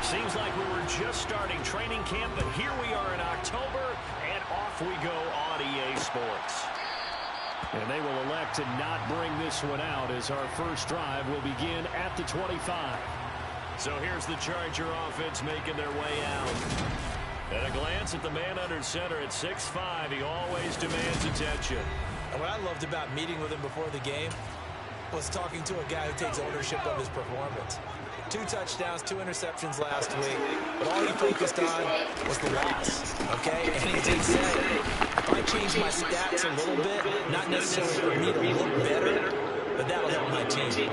Seems like we were just starting training camp, but here we are in October, and off we go on EA Sports. And they will elect to not bring this one out as our first drive will begin at the 25. So here's the Charger offense making their way out. At a glance at the man under center at 6'5", he always demands attention. And what I loved about meeting with him before the game was talking to a guy who takes ownership of his performance. 2 touchdowns, 2 interceptions last week, but all he focused on was the loss, okay? And he did say, if I change my stats a little bit, not necessarily for me to look better, but that'll help my team.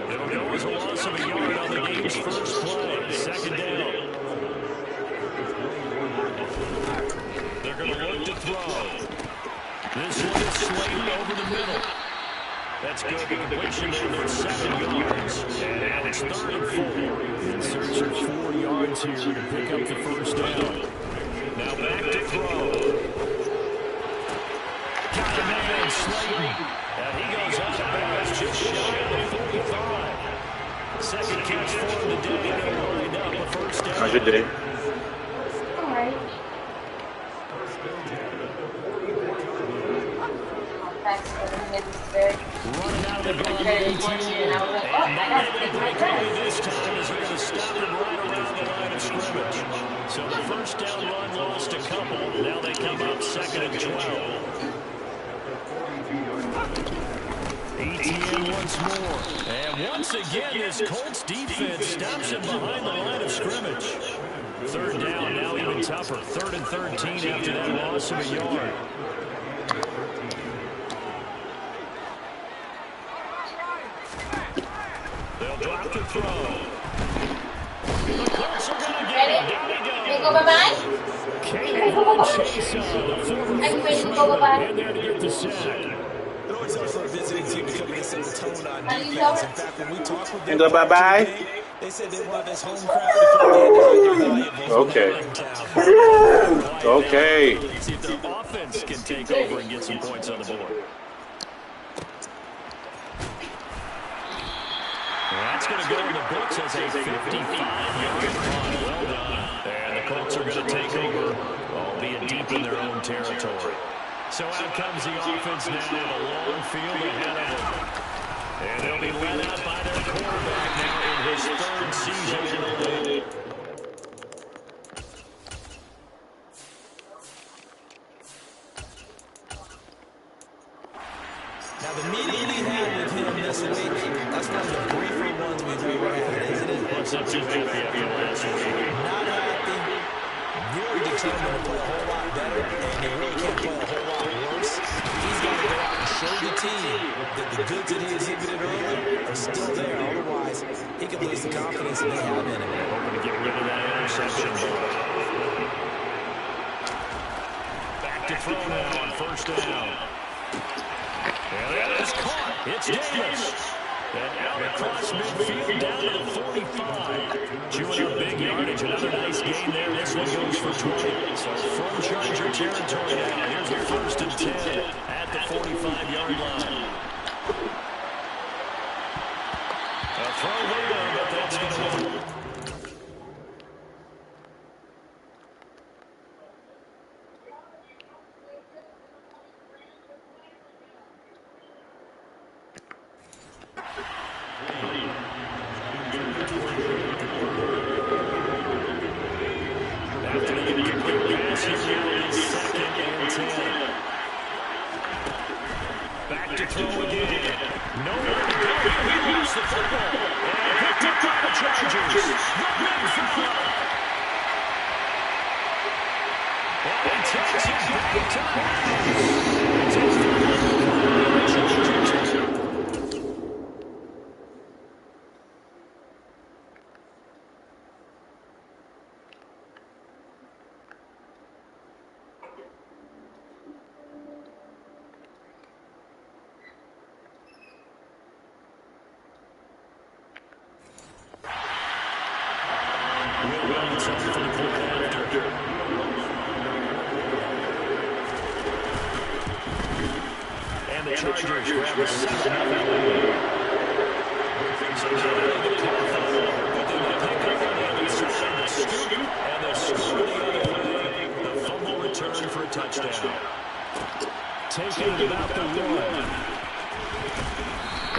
It'll go as a loss of a yard on the game's first play, second down. They're going to look to throw. This one is slated over the middle. That's good. The completion there for 7 yards. And now it's 3rd and 4. In search of 4 yards here to pick up the first down. Now back to throw. Got a man, Slayton. And he goes out of bounds just shy of the 45. Second catch for him today. They lined up a first down. How's your day? All right. Running out of the gun, and not able to break away this time as they're going to stop him right around the line of scrimmage. So the first down run lost a couple. Now they come up 2nd and 12. ETN once more. And once again, this Colts defense stops him behind the line of scrimmage. 3rd down, now even tougher. 3rd and 13 after that loss of a yard. They'll drop the throw. The Colts are going to get it. Down he go bye-bye? Chase in there to get the sack. It always helps for a visiting team to come and set the tone on defense. In fact, when we talk with them, go bye-bye. They said they want this home crowd to feel the Okay. Okay. See if the offense can take over and get some points on the board. That's going to go in the books as a 55-yard run. Well done. And the Colts are going to take over, albeit deep in their own territory. So out comes the offense now with a long field ahead of them. And they'll be led out by their quarterback now in his 3rd season in the league. Now, the meeting we had with him this week, that's one of the briefer ones we've ever had, isn't it? What's up, too happy after last week? Not happy, really determined to play a whole lot better, and he really can't play a whole lot worse. He's got to go out and show the team that the goods that he exhibited earlier are still there. Otherwise, he could lose the confidence that they have in him. Hoping to get rid of that interception. Back to throw now on 1st down. And that is caught. It's Davis. And out across midfield down to the 45. Chewing up big yardage. Another nice gain there. This one goes for 20. So from Charger territory now. Here's the 1st and 10 at the 45-yard line. A throw there, but that's going to after the incomplete pass, he's now 2nd and 10. Back to throw again. Nowhere to go. He lost the football. And picked up by the Chargers. And he takes it back to the house. It's and the Chargers grab a 7-0 lead. So now they get a call, but they will pick up on the other side. taken at about the 1.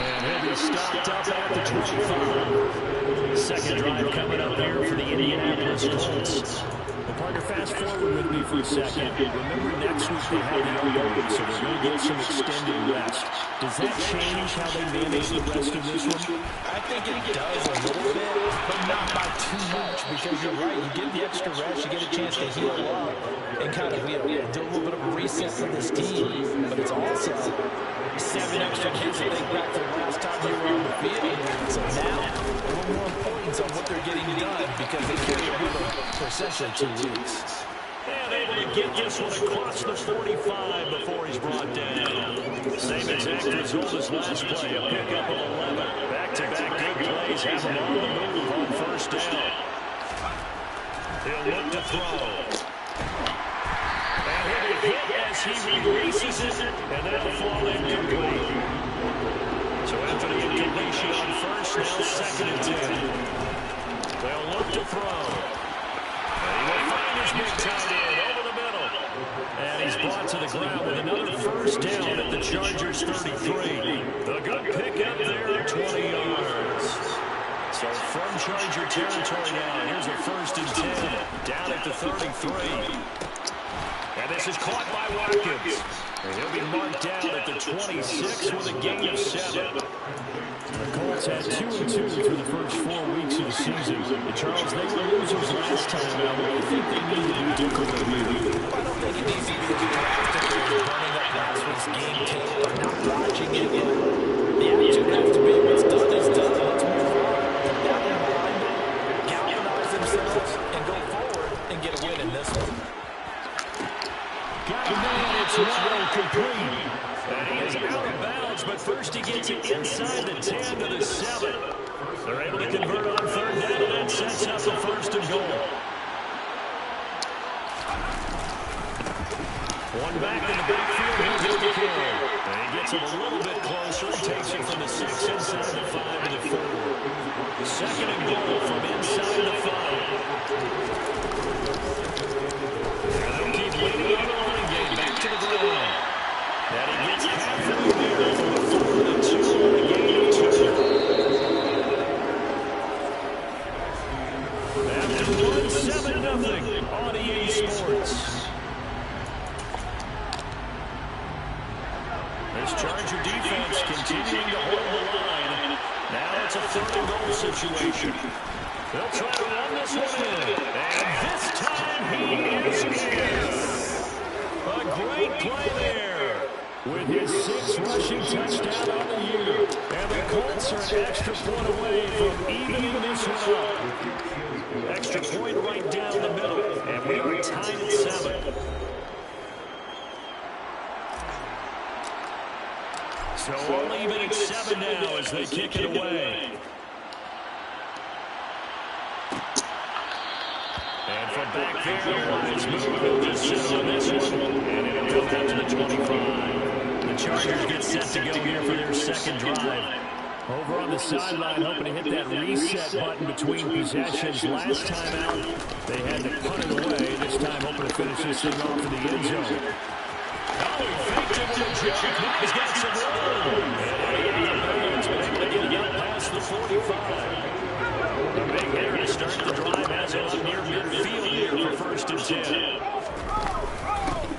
And he'll be stopped up at the 25. Second drive coming up here for the Indianapolis Colts. Well, partner, fast forward with me for a second. Remember, next week they have the opening, so they're going to get some extended rest. Does that change how they manage the rest of this one? I think it does a little bit, but not by too much, because you're right. You get the extra rest, you get a chance to heal up and kind of do a little bit of a reset for this team. But it's also 7 extra kids that they got the last time you were on the field. So now, a little more importance on what they're getting done, because they carry it with them for essentially 2 weeks. And able to get this one across the 45 before he's brought down. Same exact result as last play, a pickup of 11. Back-to-back good plays have him on the move on first down. He'll look to throw. And he'll be hit as he releases it, and that'll fall incomplete. So after the incompletion on first, now second and 10. They'll look to throw. And he will find his big tight end over the middle. And he's brought to the ground with another first down at the Chargers 33. A good pickup there at 20 yards. So from Charger territory now, here's a first and 10 down at the 33. And this is caught by Watkins. And he'll be marked down at the 26 with a gain of 7. The Colts had 2-2 through the first 4 weeks of the season. And Charles, they were losers last time out. What do you think they need to do differently here? I don't think it needs to be drastically running up last week's game tape or not watching it again. The attitude has to be what's done is done. Let's move on. Now they're behind it, galvanize themselves, and go forward and get a win in this one. Got a man, it's well complete. And he is out of bounds, but first he gets it inside the 10 to the 7. They're able to convert on third down, and that sets up the first and goal. One back in the backfield, he'll get the kill. And he gets it a little bit closer, takes it from the 6 inside the 5 to the 4. Second and goal from inside the 5. And they'll keep leading on the running game, back to the ground. And he gets halfway there from the 4 to 2 on the game of 2. After 1, 7-0 on EA Sports. This Charger defense continuing to hold the line. Now it's a third and goal situation. They'll try to run this one in. And this time he is in. A great play there with his 6th rushing touchdown on the year. And the Colts are an extra point away from evening this one up. Extra point right down the middle. And we are tied at 7. So only even at 7 now as they kick it away. And from back there, Wise move. He'll just sit on this one. And it'll come out to the 25. The Chargers get set to go here for their second drive. Over on the sideline, hoping to hit that reset button between possessions. Last time out, they had to punt it away. This time, hoping to finish this thing off in the end zone. Oh, he faked it with a jump. Now he's got some room. And he has been able to get it out past the 45. A big error to start the drive as it was near midfield here for first and 10.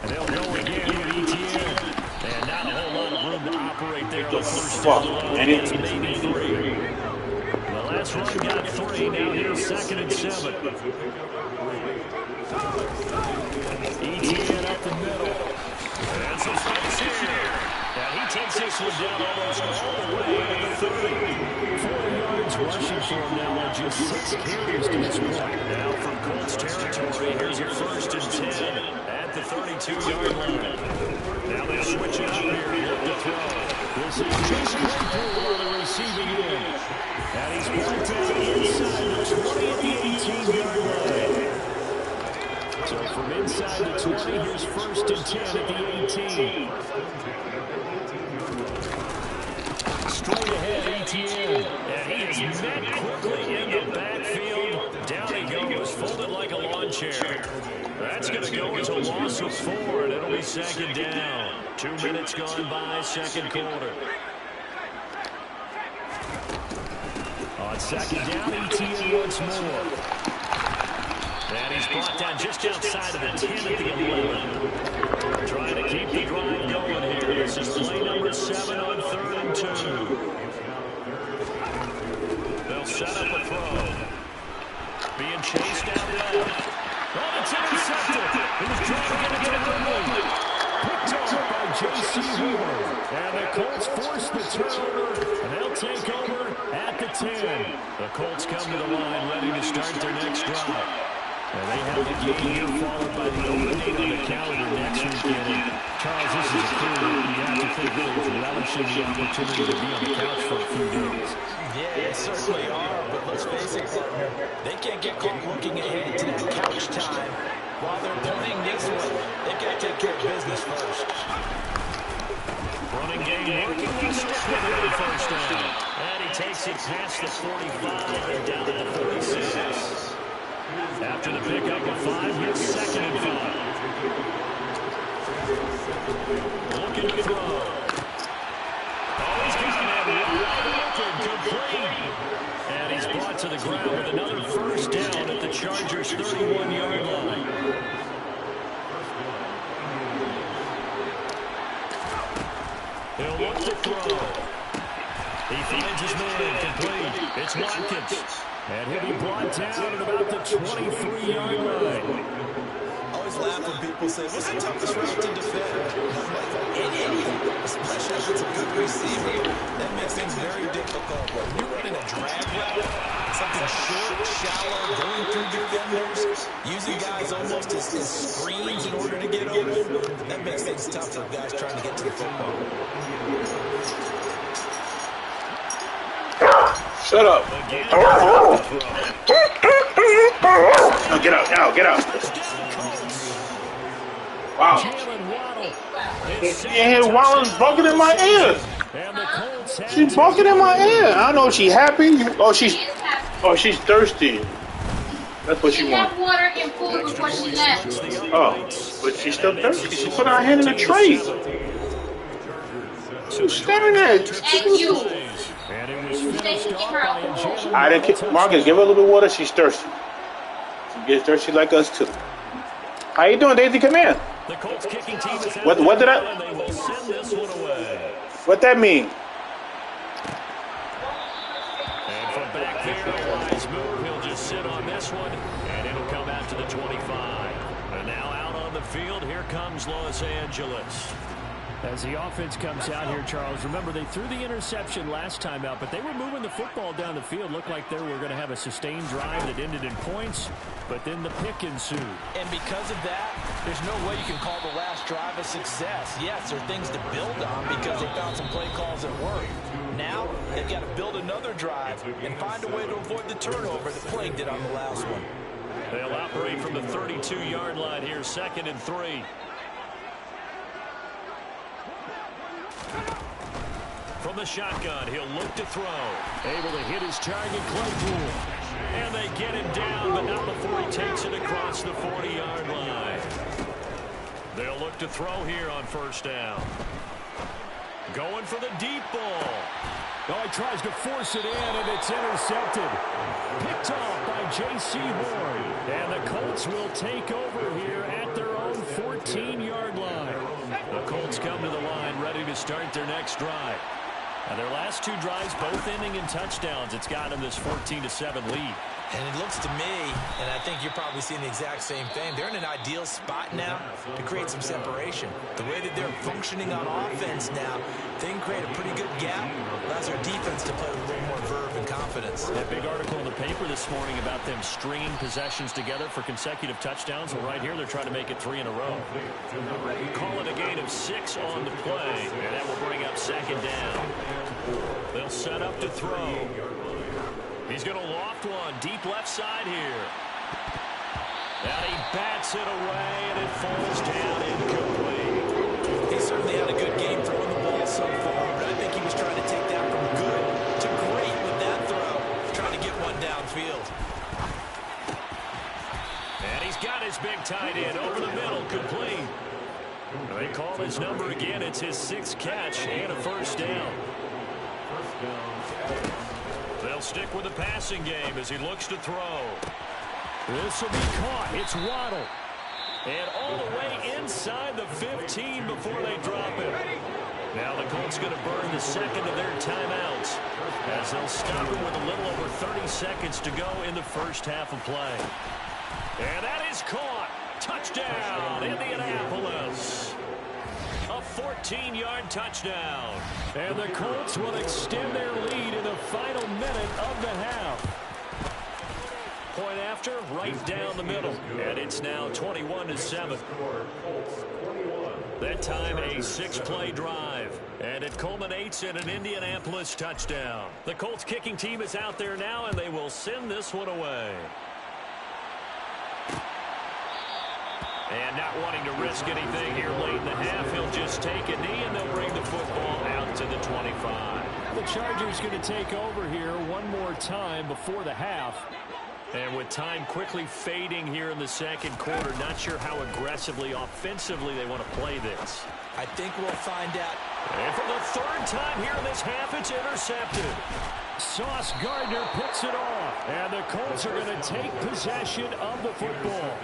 And they'll go again with ETN. And not a whole lot of room to operate there on the first down. It's maybe 3. The last run got 3. Now here's second and 7. ETN up the middle. And some space here. And he takes this one down almost all the way to the 30. 40 yards rushing for him now on just 6 carries to this point. Now from Colts territory, here's your first and 10 at the 32-yard line. Now they'll switch it up here and look to throw. This is just Claypool on the receiving end. And he's brought down inside the 20 at the 18-yard line. So from inside the 20, here's first and 10 at the 18. Straight ahead, ETN. And he is met quickly in the backfield. Down he goes, folded like a lawn chair. That's going to go as a loss of 4, and it'll be second down. 2 minutes gone by, second quarter. On second down, ETN once more. And he's brought down just outside of the 10 at the 11. Trying to keep the drive going here. This is play number 7 on 3rd and 2. They'll set up a throw. Being chased out left. Oh, it's intercepted. He was trying to get it to Ridley. Picked off by J.C. Ward. And the Colts force the turnover, and they'll take over at the 10. The Colts come to the line ready to start their next drive. And they have the game here followed by the opening on the calendar next weekend. Charles, this is a clear one. You have to think really is relishing the opportunity to be on the couch for a few days. Yeah, they certainly are, but let's face it, partner, they can't get caught looking ahead to that couch time while they're playing this one. They've got to take care of business first. Running game working. He'll stick with it on first down. And he takes it past the 45 and down to the 46. After the pickup of 5, here's second and 5. Looking to throw. Oh, he's got him wide open, complete. And he's brought to the ground with another first down at the Chargers' 31-yard line. He'll look to throw. He finds his man, complete. It's Watkins. And he'll be brought down at about the 23-yard line. I always laugh when people say, what's the toughest route to defend? Anything, especially if it's a good receiver. That makes things very difficult. When you're running a drag route, something short, shallow, going through defenders, using guys almost as screens in order to get open, that makes things tough for guys trying to get to the football. Shut up. Oh, get out, get out. Wow. Yeah, Wallen's bucking in my ear. She's bucking in my ear. I don't know if she's happy. She's thirsty. That's what she wants. Water and food before she left. Oh, but she's still thirsty. She put her hand in the tray. She's staring at it. And you. I didn't. Marcus, give her a little bit of water. She's thirsty. She gets thirsty like us too. How you doing, Daisy? Come here. What did I? What that mean? And from back there, wise move. He'll just sit on this one, and it'll come out to the 25. And now out on the field, here comes Los Angeles. As the offense comes out here, Charles, remember they threw the interception last time out, but they were moving the football down the field. Looked like they were going to have a sustained drive that ended in points, but then the pick ensued. And because of that, there's no way you can call the last drive a success. Yes, there are things to build on because they found some play calls that work. Now, they've got to build another drive and find a way to avoid the turnover that plagued it on the last one. They'll operate from the 32-yard line here, 2nd and 3. From the shotgun, he'll look to throw. Able to hit his target, Claypool. And they get him down, but not before he takes it across the 40-yard line. They'll look to throw here on first down. Going for the deep ball. Oh, he tries to force it in, and it's intercepted. Picked off by J.C. Ward. And the Colts will take over here at their own 14-yard line. The Colts come to the line ready to start their next drive. Now their last 2 drives, both ending in touchdowns. It's got them this 14-7 lead. And it looks to me, and I think you're probably seeing the exact same thing, they're in an ideal spot now to create some separation. The way that they're functioning on offense now, they can create a pretty good gap. Allows their defense to play with a little more verve and confidence. That big article in the paper this morning about them stringing possessions together for consecutive touchdowns. Well, right here, they're trying to make it 3 in a row. Call it a gain of 6 on the play, and that will bring up 2nd down. They'll set up to throw. He's going to loft one deep left side here. And he bats it away, and it falls down incomplete. He certainly had a good game throwing the ball so far, but I think he was trying to take that from good to great with that throw, trying to get one downfield. And he He's got his big tight end over the middle, complete. They call his number again. It's his 6th catch and a first down. They'll stick with the passing game as he looks to throw. This will be caught. It's Waddle. And all the way inside the 15 before they drop it. Now the Colts going to burn the second of their timeouts as they'll stop it with a little over 30 seconds to go in the first half of play. And that is caught. Touchdown, Indianapolis. A 14-yard touchdown. And the Colts will extend their lead in the final minute of the half. Point after, right down the middle. And it's now 21-7. That time a 6-play drive. And it culminates in an Indianapolis touchdown. The Colts kicking team is out there now, and they will send this one away. And not wanting to risk anything here late in the half, he'll just take a knee, and they'll bring the football out to the 25. The Chargers going to take over here one more time before the half. And with time quickly fading here in the second quarter, not sure how aggressively, offensively they want to play this. I think we'll find out. And for the 3rd time here in this half, it's intercepted. Sauce Gardner picks it off. And the Colts are going to take possession of the football.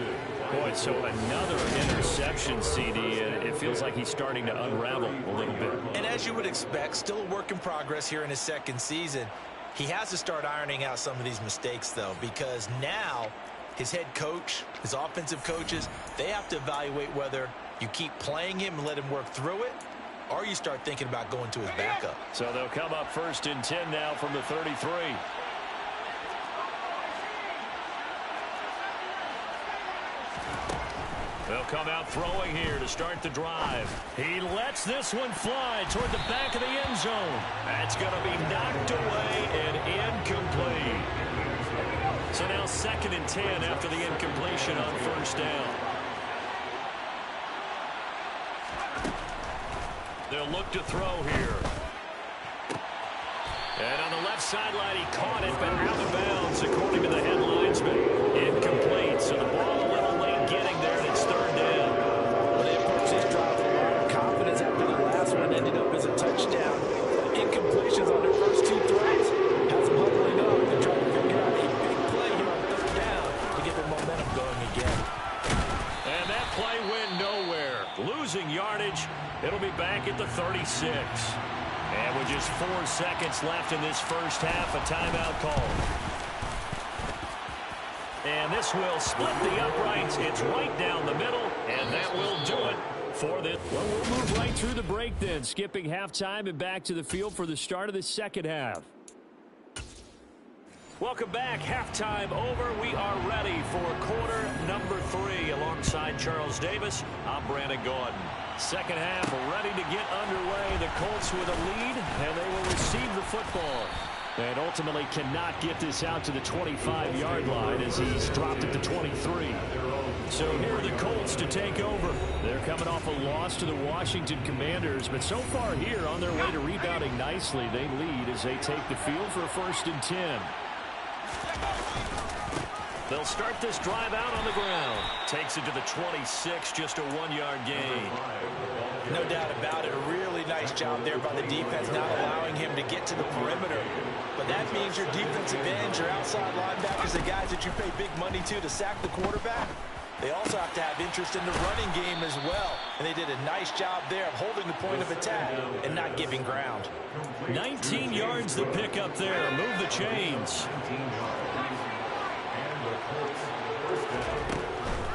Boy, so another interception, CD, and it feels like he's starting to unravel a little bit. And as you would expect, still a work in progress here in his second season. He has to start ironing out some of these mistakes, though, because now his head coach, his offensive coaches, they have to evaluate whether you keep playing him and let him work through it, or you start thinking about going to his backup. So they'll come up 1st and 10 now from the 33. They'll come out throwing here to start the drive. He lets this one fly toward the back of the end zone. That's going to be knocked away and incomplete. So now 2nd and 10 after the incompletion on 1st down. They'll look to throw here. And on the left sideline, he caught it, but out of bounds, according to the head linesman. Incomplete, so the ball a little late getting there, and it's 3rd down. Well, they approach this drive with a lot of confidence after the last one ended up as a touchdown. Incompletions on their first 2 throws has them huddling up and trying to figure out a big play here on 3rd down to get their momentum going again. And that play went nowhere. Losing yardage, it'll be back at the 36. And with just 4 seconds left in this first half, a timeout call. And this will split the uprights. It's right down the middle, and that will do it for this. Well, we'll move right through the break then, skipping halftime and back to the field for the start of the second half. Welcome back. Halftime over. We are ready for quarter number 3. Alongside Charles Davis, I'm Brandon Gordon. Second half ready to get underway. The Colts with a lead, and they will receive the football. And ultimately cannot get this out to the 25-yard line as he's dropped at the 23. So here are the Colts to take over. They're coming off a loss to the Washington Commanders, but so far here on their way to rebounding nicely. They lead as they take the field for a 1st and 10. They'll start this drive out on the ground. Takes it to the 26, just a 1-yard gain. No doubt about it. A really nice job there by the defense, not allowing him to get to the perimeter. But that means your defensive ends, your outside linebackers, the guys that you pay big money to sack the quarterback, they also have to have interest in the running game as well. And they did a nice job there of holding the point of attack and not giving ground. 19 yards to pick up there. Move the chains.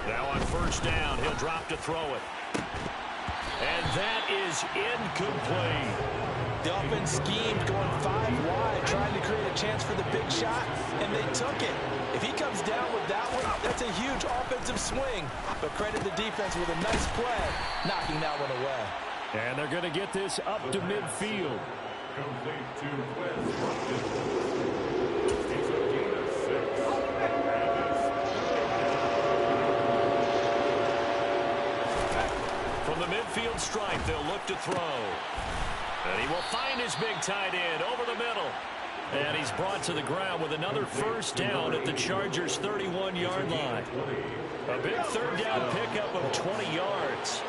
Now on 1st down, he'll drop to throw it. And that is incomplete. The offense schemed going 5 wide, trying to create a chance for the big shot, and they took it. If he comes down with that one, that's a huge offensive swing. But credit the defense with a nice play, knocking that one away. And they're going to get this up to midfield. From the midfield stripe, they'll look to throw. And he will find his big tight end over the middle. And he's brought to the ground with another first down at the Chargers' 31-yard line. A big third down pickup of 20 yards.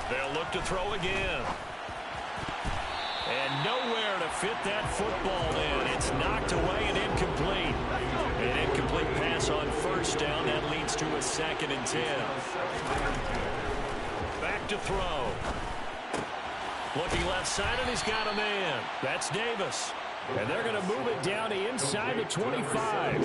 They'll look to throw again. And nowhere to fit that football in. It's knocked away and incomplete. An incomplete pass on first down. That leads to a 2nd and 10. Back to throw. Looking left side, and he's got a man. That's Davis. And they're going to move it down to inside the 25.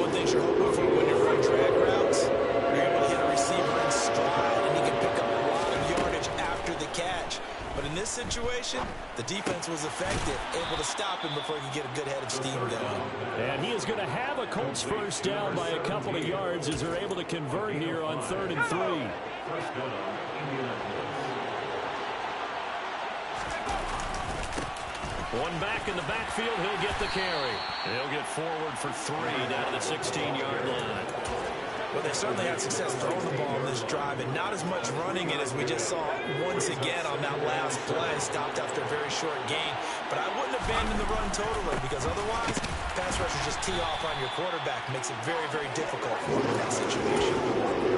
One thing you're hoping for when you're running drag routes, you're able to hit a receiver in stride, and he can pick up a lot of yardage after the catch. But in this situation, the defense was effective, able to stop him before he could get a good head of steam going. And he is going to have a Colts first down by a couple of yards as they're able to convert here on 3rd and 3. One back in the backfield, he'll get the carry. He'll get forward for 3 down to the 16-yard line. Well, they certainly had success throwing the ball in this drive, and not as much running it as we just saw once again on that last play. Stopped after a very short gain. But I wouldn't abandon the run totally, because otherwise, pass rushers just tee off on your quarterback. Makes it very, very difficult for him in that situation.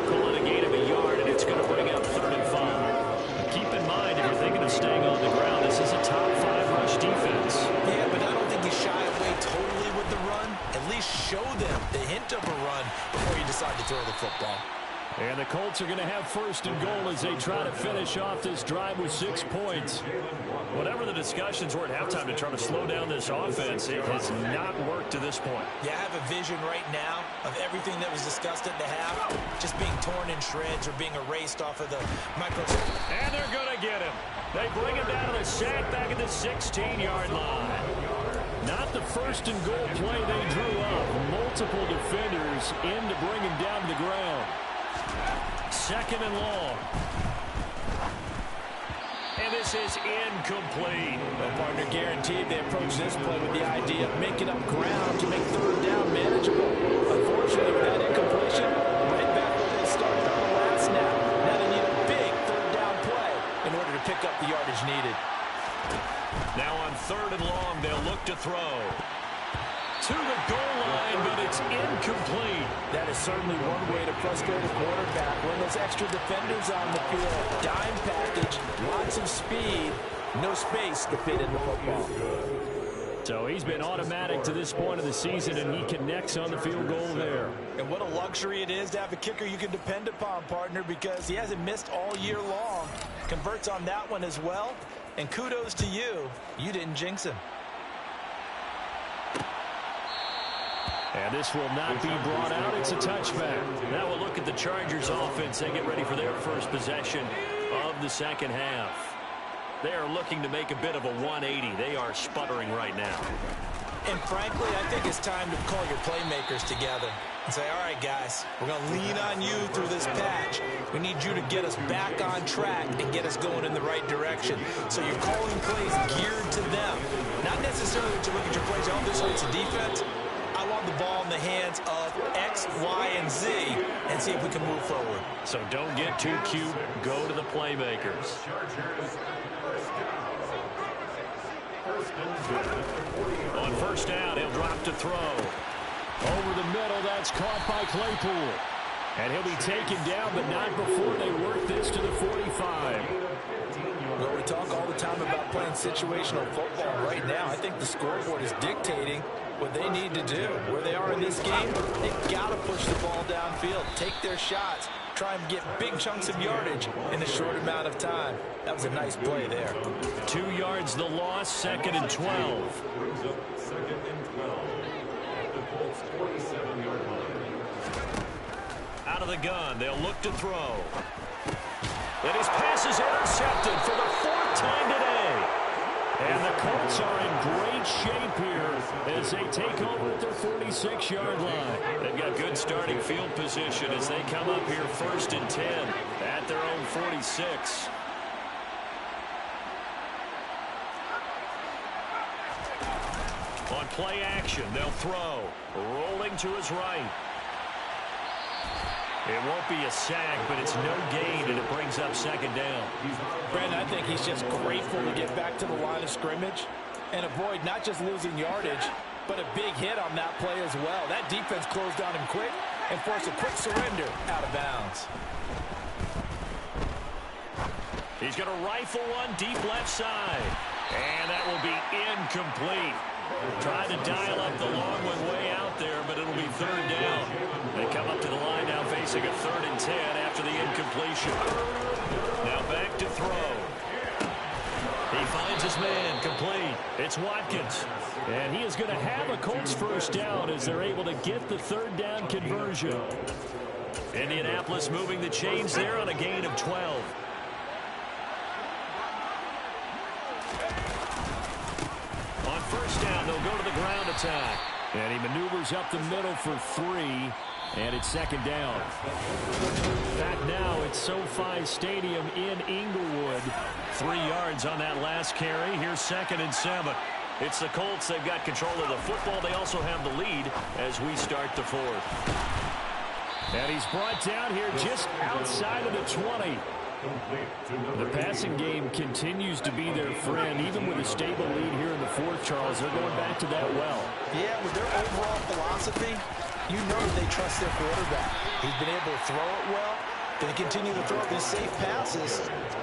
Pulling a gain of a yard, and it's going to bring up 3rd and 5. Keep in mind, if you're thinking of staying on the ground, this is a top 5 rush defense. Yeah, but I don't think you shy away totally with the run. At least show them the hint of a run before you decide to throw the football. And the Colts are going to have 1st and goal as they try to finish off this drive with 6 points. Whatever the discussions were at halftime to try to slow down this offense, it has not worked to this point. Yeah, I have a vision right now of everything that was discussed at the half just being torn in shreds or being erased off of the microscope. And they're going to get him. They bring him down to the sack back at the 16-yard line. Not the 1st and goal play they drew up. Multiple defenders in to bring him down to the ground. 2nd and long. And this is incomplete. Well, partner, guaranteed they approach this play with the idea of making up ground to make 3rd down manageable. Unfortunately, with that incompletion, right back where they started on the last snap. Now they need a big 3rd down play in order to pick up the yardage needed. Now on 3rd and long, they'll look to throw. To the goal line, but it's incomplete. That is certainly one way to frustrate a quarterback when those extra defenders on the field. Dime package, lots of speed, no space to fit in the football. So he's been automatic to this point of the season, and he connects on the field goal there. And what a luxury it is to have a kicker you can depend upon, partner, because he hasn't missed all year long. Converts on that one as well. And kudos to you. You didn't jinx him. And this will not be brought out. It's a touchback. Now we'll look at the Chargers offense. They get ready for their first possession of the 2nd half. They are looking to make a bit of a 180. They are sputtering right now. And frankly, I think it's time to call your playmakers together and say, all right, guys, we're going to lean on you through this patch. We need you to get us back on track and get us going in the right direction. So you're calling plays geared to them. Not necessarily to look at your plays, oh, this hurts the defense. I want the ball in the hands of X, Y, and Z and see if we can move forward. So don't get too cute. Go to the playmakers. On 1st down, he'll drop to throw. Over the middle, that's caught by Claypool. And he'll be taken down, but not before they work this to the 45. Well, we talk all the time about playing situational football. Right now, I think the scoreboard is dictating what they need to do. Where they are in this game, they've got to push the ball downfield, take their shots, try and get big chunks of yardage in a short amount of time. That was a nice play there. 2 yards the loss, 2nd and 12. Out of the gun, they'll look to throw. And his pass is intercepted for the 4th time today. And the Colts are in great shape here as they take over at their 46-yard line. They've got good starting field position as they come up here 1st and 10 at their own 46. On play action, they'll throw. Rolling to his right. It won't be a sack, but it's no gain, and it brings up second down. Brandon, I think he's just grateful to get back to the line of scrimmage and avoid not just losing yardage, but a big hit on that play as well. That defense closed on him quick and forced a quick surrender out of bounds. He's going to rifle one deep left side. And that will be incomplete. Trying to dial up the long one way out there, but it'll be third down. They come up to the line now facing a 3rd and 10 after the incompletion. Now back to throw. He finds his man complete. It's Watkins. And he is going to have a Colts first down as they're able to get the 3rd down conversion. Indianapolis moving the chains there on a gain of 12. On first down, they'll go to the ground attack. And he maneuvers up the middle for 3. And it's second down. Back now at SoFi Stadium in Inglewood. 3 yards on that last carry. Here's 2nd and 7. It's the Colts. They've got control of the football. They also have the lead as we start the 4th. And he's brought down here just outside of the 20. The passing game continues to be their friend, even with a stable lead here in the 4th, Charles. They're going back to that well. Yeah, with their overall philosophy, you know they trust their quarterback. He's been able to throw it well. Going to continue to throw these safe passes.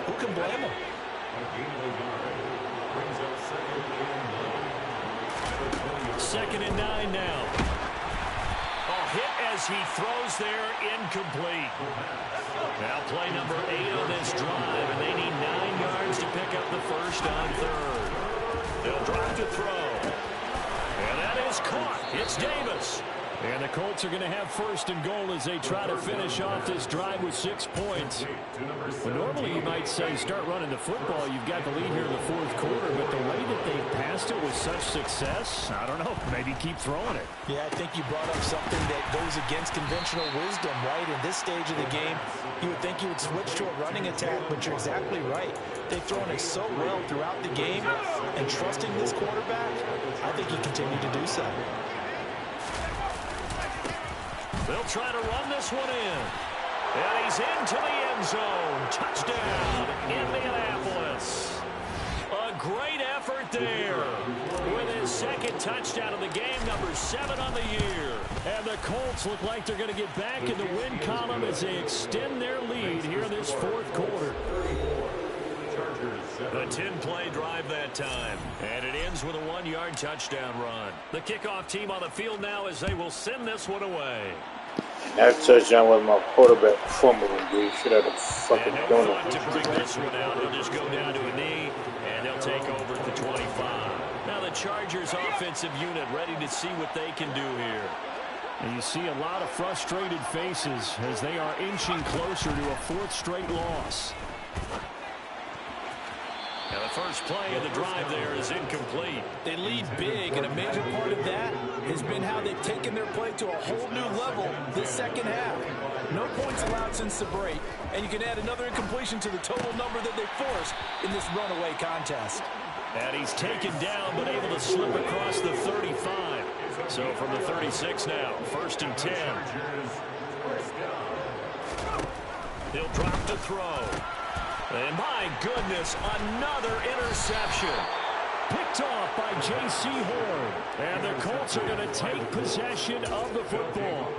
Who can blame him? Second and 9 now. Hit as he throws there, incomplete. Now play number 8 on this drive, and they need 9 yards to pick up the first on 3rd. They'll drop to throw. And that is caught. It's Davis. And the Colts are going to have 1st and goal as they try to finish off this drive with 6 points. Well, normally you might say start running the football. You've got the lead here in the 4th quarter, but the way that they've passed it with such success, I don't know, maybe keep throwing it. Yeah, I think you brought up something that goes against conventional wisdom, right? In this stage of the game, you would think you would switch to a running attack, but you're exactly right. They've thrown it so well throughout the game, and trusting this quarterback, I think he continued to do so. They'll try to run this one in. And he's into the end zone. Touchdown, Indianapolis. A great effort there. With his 2nd touchdown of the game, number 7 on the year. And the Colts look like they're going to get back in the win column as they extend their lead here in this 4th quarter. A 10-play drive that time. And it ends with a 1-yard touchdown run. The kickoff team on the field now as they will send this one away. That touchdown was my quarterback fumbling, dude. Should have fucking done it. To bring this one out, he'll just go down to a knee, and they'll take over at the 25. Now the Chargers offensive unit ready to see what they can do here. And you see a lot of frustrated faces as they are inching closer to a 4th straight loss. Now the first play of the drive there is incomplete. They lead big, and a major part of that has been how they've taken their play to a whole new level this second half. No points allowed since the break, and you can add another incompletion to the total number that they forced in this runaway contest. And he's taken down, but able to slip across the 35. So from the 36 now, 1st and 10. He'll drop to throw. And my goodness, another interception. Picked off by J.C. Horn. And the Colts are going to take possession of the football.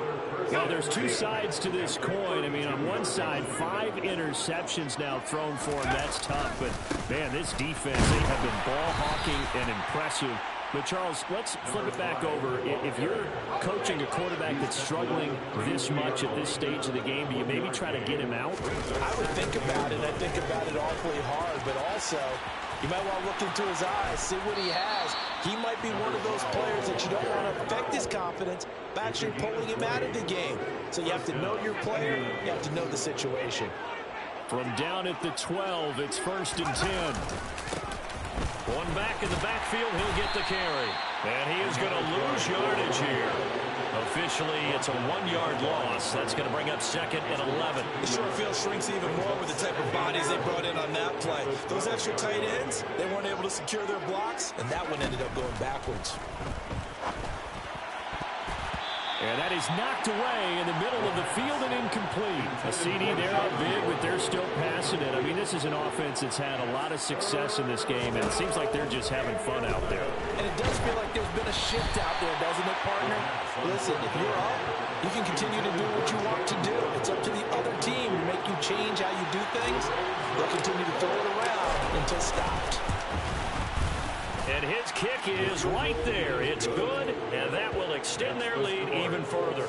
Now, there's 2 sides to this coin. I mean, on one side, 5 interceptions now thrown for him. That's tough. But, man, this defense, they have been ball hawking and impressive. But, Charles, let's flip it back over. If you're coaching a quarterback that's struggling this much at this stage of the game, do you maybe try to get him out? I would think about it. I think about it awfully hard. But also, you might want to look into his eyes, see what he has. He might be one of those players that you don't want to affect his confidence by actually pulling him out of the game. So you have to know your player. You have to know the situation. From down at the 12, it's 1st and 10. One back in the backfield, he'll get the carry. And he is going to lose yardage here. Officially, it's a 1-yard loss. That's going to bring up 2nd and 11. The short field shrinks even more with the type of bodies they brought in on that play. Those extra tight ends, they weren't able to secure their blocks, and that one ended up going backwards. And that is knocked away in the middle of the field and incomplete. A CD there up big, but they're still passing it. I mean, this is an offense that's had a lot of success in this game, and it seems like they're just having fun out there. And it does feel like there's been a shift out there, doesn't it, partner? Listen, if you're up, you can continue to do what you want to do. It's up to the other team to make you change how you do things. They'll continue to throw it around until stopped. And his kick is right there. It's good, and that will extend their lead even further.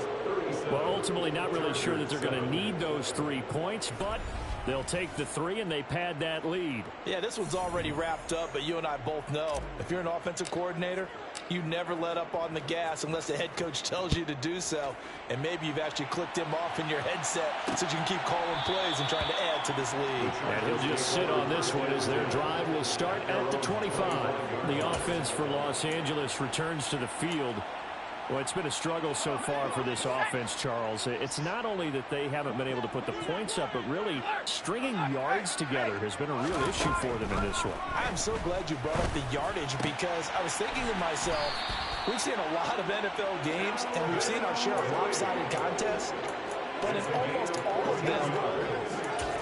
Well, ultimately not really sure that they're going to need those 3 points, but they'll take the 3 and they pad that lead. Yeah, this one's already wrapped up, but you and I both know if you're an offensive coordinator, you never let up on the gas unless the head coach tells you to do so. And maybe you've actually clicked him off in your headset so you can keep calling plays and trying to add to this lead. And he'll just sit on this one as their drive will start at the 25. The offense for Los Angeles returns to the field. Well, it's been a struggle so far for this offense, Charles. It's not only that they haven't been able to put the points up, but really stringing yards together has been a real issue for them in this one. I'm so glad you brought up the yardage because I was thinking to myself, we've seen a lot of NFL games and we've seen our share of lopsided contests, but in almost all of them,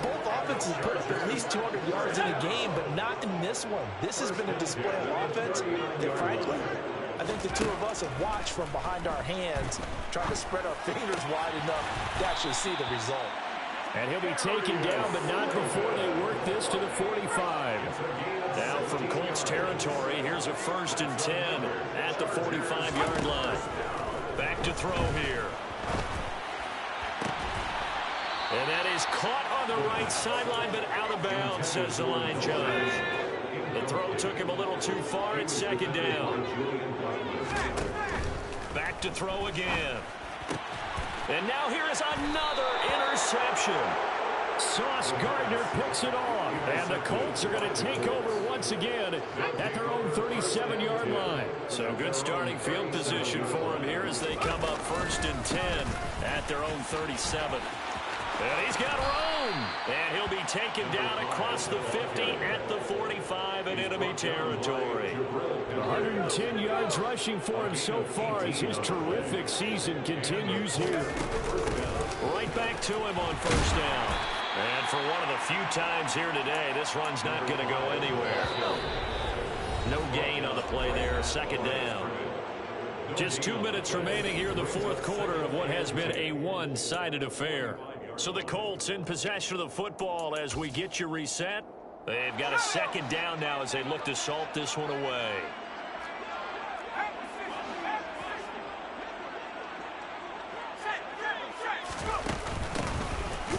both offenses put up at least 200 yards in a game, but not in this one. This has been a display of offense that, frankly, I think the two of us have watched from behind our hands, trying to spread our fingers wide enough to actually see the result. And he'll be taken down, but not before they work this to the 45. Now from Colts territory, here's a 1st and 10 at the 45-yard line. Back to throw here. And that is caught on the right sideline, but out of bounds, says the line judge. The throw took him a little too far. It's 2nd down. Back to throw again. And now here is another interception. Sauce Gardner picks it off. And the Colts are going to take over once again at their own 37-yard line. So good starting field position for him here as they come up 1st and 10 at their own 37. And he's got room. And he'll be taken down across the 50 at the 45 in enemy territory. 110 yards rushing for him so far as his terrific season continues here. Right back to him on 1st down. And for one of the few times here today, this run's not going to go anywhere. No gain on the play there. 2nd down. Just 2 minutes remaining here in the 4th quarter of what has been a one-sided affair. So the Colts in possession of the football as we get you reset. They've got a 2nd down now as they look to salt this one away.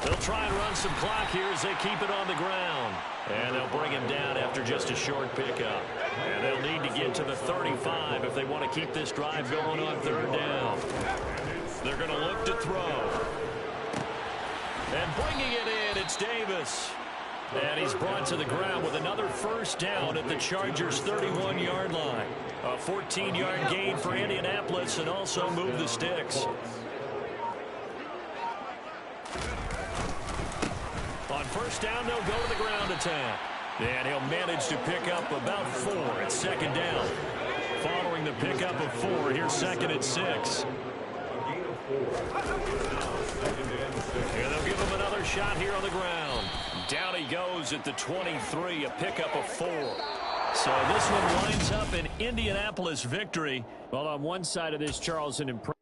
They'll try and run some clock here as they keep it on the ground. And they'll bring him down after just a short pickup. And they'll need to get to the 35 if they want to keep this drive going on 3rd down. They're going to look to throw. And bringing it in, it's Davis. And he's brought to the ground with another 1st down at the Chargers' 31-yard line. A 14-yard gain for Indianapolis and also move the sticks. On 1st down, they'll go to the ground attack. And he'll manage to pick up about 4 at 2nd down. Following the pickup of 4, here's 2nd and 6. And they'll give him another shot here on the ground. Down he goes at the 23, a pickup of 4. So this one winds up an Indianapolis victory. Well, on one side of this, Charles, an impressive